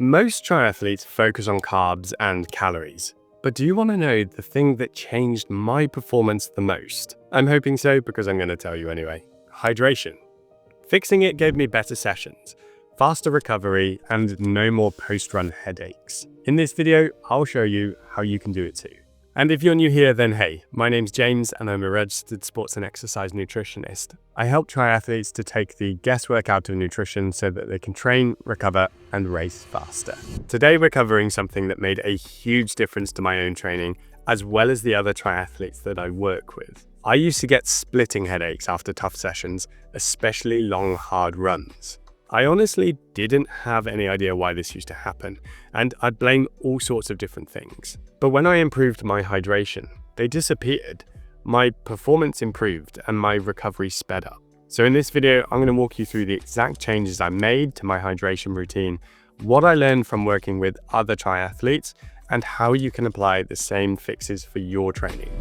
Most triathletes focus on carbs and calories, but do you want to know the thing that changed my performance the most? I'm hoping so because I'm going to tell you anyway. Hydration. Fixing it gave me better sessions, faster recovery, and no more post-run headaches. In this video, I'll show you how you can do it too. And if you're new here, then hey, my name's James and I'm a registered sports and exercise nutritionist. I help triathletes to take the guesswork out of nutrition so that they can train, recover, and race faster. Today we're covering something that made a huge difference to my own training, as well as the other triathletes that I work with. I used to get splitting headaches after tough sessions, especially long, hard runs. I honestly didn't have any idea why this used to happen, and I'd blame all sorts of different things. But when I improved my hydration, they disappeared. My performance improved and my recovery sped up. So in this video, I'm going to walk you through the exact changes I made to my hydration routine, what I learned from working with other triathletes, and how you can apply the same fixes for your training.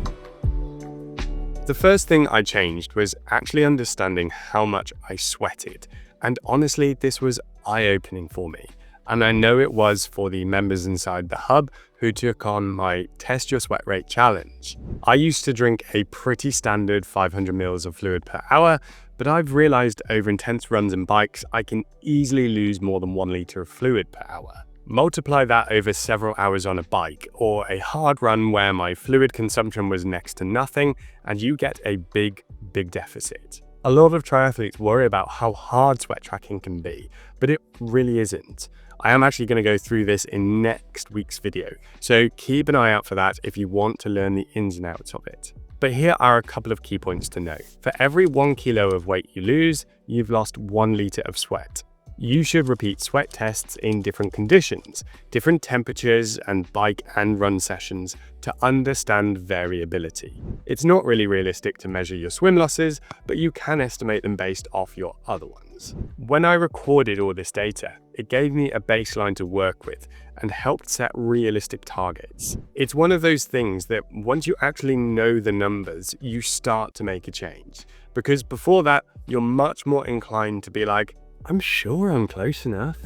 The first thing I changed was actually understanding how much I sweated. And honestly, this was eye-opening for me. And I know it was for the members inside the hub who took on my Test Your Sweat Rate challenge. I used to drink a pretty standard 500 ml of fluid per hour, but I've realized over intense runs and bikes, I can easily lose more than 1 liter of fluid per hour. Multiply that over several hours on a bike or a hard run where my fluid consumption was next to nothing, and you get a big deficit. A lot of triathletes worry about how hard sweat tracking can be, but it really isn't. I am actually going to go through this in next week's video, so keep an eye out for that if you want to learn the ins and outs of it. But here are a couple of key points to know. For every 1 kilo of weight you lose, you've lost 1 liter of sweat. You should repeat sweat tests in different conditions, different temperatures, and bike and run sessions to understand variability. It's not really realistic to measure your swim losses, but you can estimate them based off your other ones. When I recorded all this data, it gave me a baseline to work with and helped set realistic targets. It's one of those things that once you actually know the numbers, you start to make a change. Because before that, you're much more inclined to be like, I'm sure I'm close enough.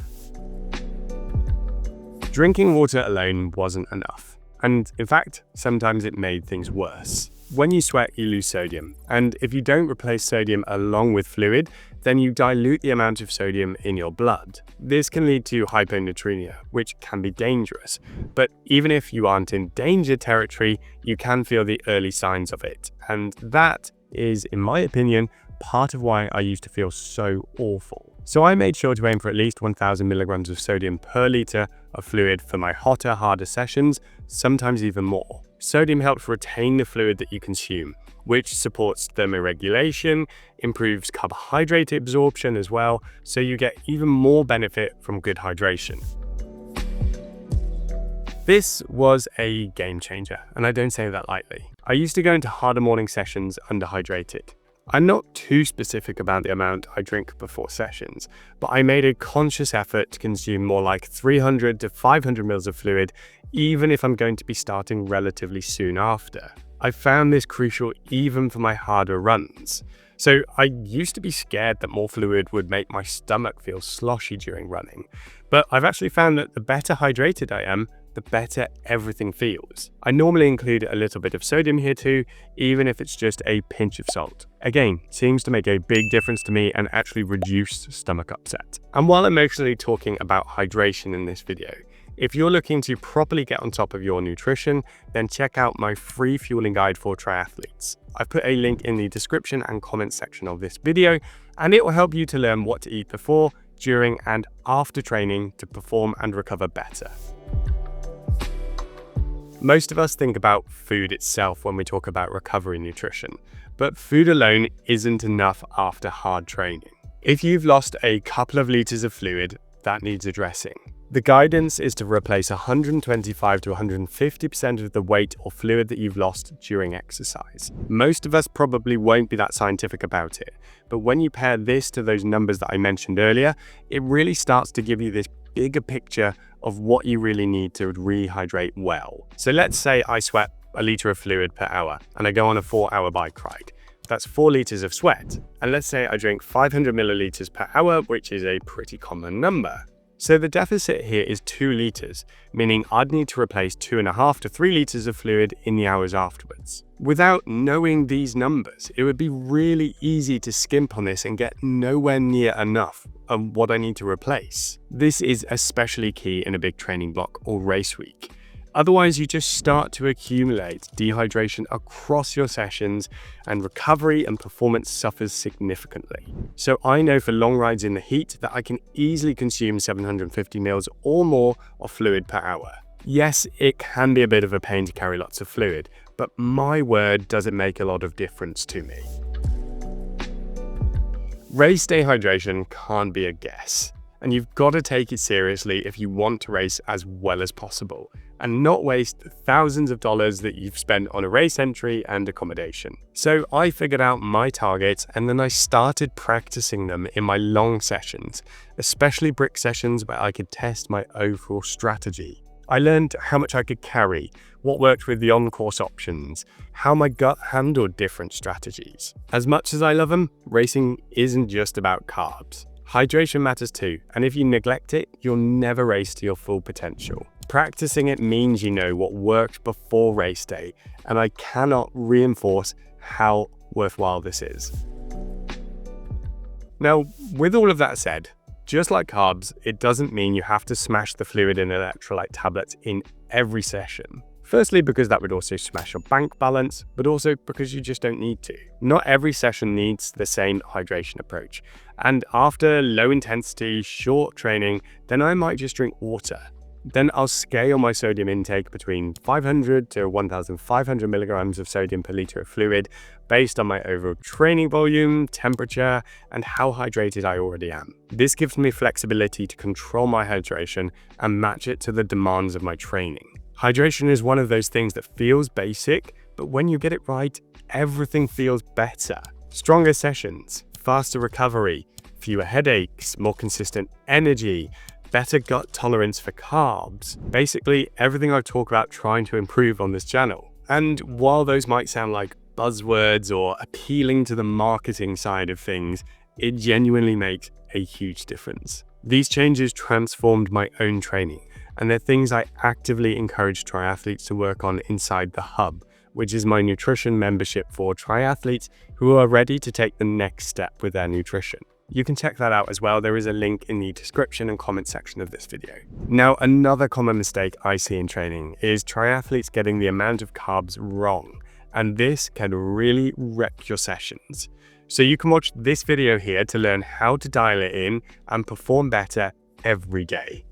Drinking water alone wasn't enough. And in fact, sometimes it made things worse. When you sweat, you lose sodium. And if you don't replace sodium along with fluid, then you dilute the amount of sodium in your blood. This can lead to hyponatremia, which can be dangerous. But even if you aren't in danger territory, you can feel the early signs of it. And that is, in my opinion, part of why I used to feel so awful. So I made sure to aim for at least 1,000 milligrams of sodium per liter of fluid for my hotter, harder sessions, sometimes even more. Sodium helps retain the fluid that you consume, which supports thermoregulation, improves carbohydrate absorption as well, so you get even more benefit from good hydration. This was a game changer, and I don't say that lightly. I used to go into harder morning sessions underhydrated. I'm not too specific about the amount I drink before sessions, but I made a conscious effort to consume more like 300 to 500 ml of fluid, even if I'm going to be starting relatively soon after. I found this crucial even for my harder runs. So I used to be scared that more fluid would make my stomach feel sloshy during running, but I've actually found that the better hydrated I am, the better everything feels. I normally include a little bit of sodium here too, even if it's just a pinch of salt. Again, seems to make a big difference to me and actually reduce stomach upset. And while I'm mostly talking about hydration in this video, if you're looking to properly get on top of your nutrition, then check out my free fueling guide for triathletes. I've put a link in the description and comments section of this video, and it will help you to learn what to eat before, during, and after training to perform and recover better. Most of us think about food itself when we talk about recovery nutrition, but food alone isn't enough after hard training. If you've lost a couple of liters of fluid, that needs addressing. The guidance is to replace 125 to 150% of the weight or fluid that you've lost during exercise. Most of us probably won't be that scientific about it, but when you pair this to those numbers that I mentioned earlier, it really starts to give you this bigger picture of what you really need to rehydrate well. So let's say I sweat a liter of fluid per hour and I go on a 4-hour bike ride. That's 4 liters of sweat. And let's say I drink 500 milliliters per hour, which is a pretty common number. So the deficit here is 2 liters, meaning I'd need to replace 2.5 to 3 liters of fluid in the hours afterwards. Without knowing these numbers, it would be really easy to skimp on this and get nowhere near enough of what I need to replace. This is especially key in a big training block or race week. Otherwise, you just start to accumulate dehydration across your sessions and recovery and performance suffers significantly. So I know for long rides in the heat that I can easily consume 750 ml or more of fluid per hour. Yes, it can be a bit of a pain to carry lots of fluid, but my word, does it make a lot of difference to me. Race day hydration can't be a guess, and you've got to take it seriously if you want to race as well as possible and not waste thousands of dollars that you've spent on a race entry and accommodation. So I figured out my targets and then I started practicing them in my long sessions, especially brick sessions where I could test my overall strategy. I learned how much I could carry, what worked with the on-course options, how my gut handled different strategies. As much as I love them, racing isn't just about carbs. Hydration matters too, and if you neglect it, you'll never race to your full potential. Practicing it means you know what worked before race day, and I cannot reinforce how worthwhile this is. Now, with all of that said, just like carbs, it doesn't mean you have to smash the fluid and electrolyte tablets in every session. Firstly, because that would also smash your bank balance, but also because you just don't need to. Not every session needs the same hydration approach. And after low intensity, short training, then I might just drink water. Then I'll scale my sodium intake between 500 to 1,500 milligrams of sodium per liter of fluid based on my overall training volume, temperature, and how hydrated I already am. This gives me flexibility to control my hydration and match it to the demands of my training. Hydration is one of those things that feels basic, but when you get it right, everything feels better. Stronger sessions, faster recovery, fewer headaches, more consistent energy, better gut tolerance for carbs. Basically, everything I talk about trying to improve on this channel. And while those might sound like buzzwords or appealing to the marketing side of things, it genuinely makes a huge difference. These changes transformed my own training, and they're things I actively encourage triathletes to work on inside the Hub, which is my nutrition membership for triathletes who are ready to take the next step with their nutrition. You can check that out as well. There is a link in the description and comment section of this video. Now, another common mistake I see in training is triathletes getting the amount of carbs wrong, and this can really wreck your sessions. So you can watch this video here to learn how to dial it in and perform better every day.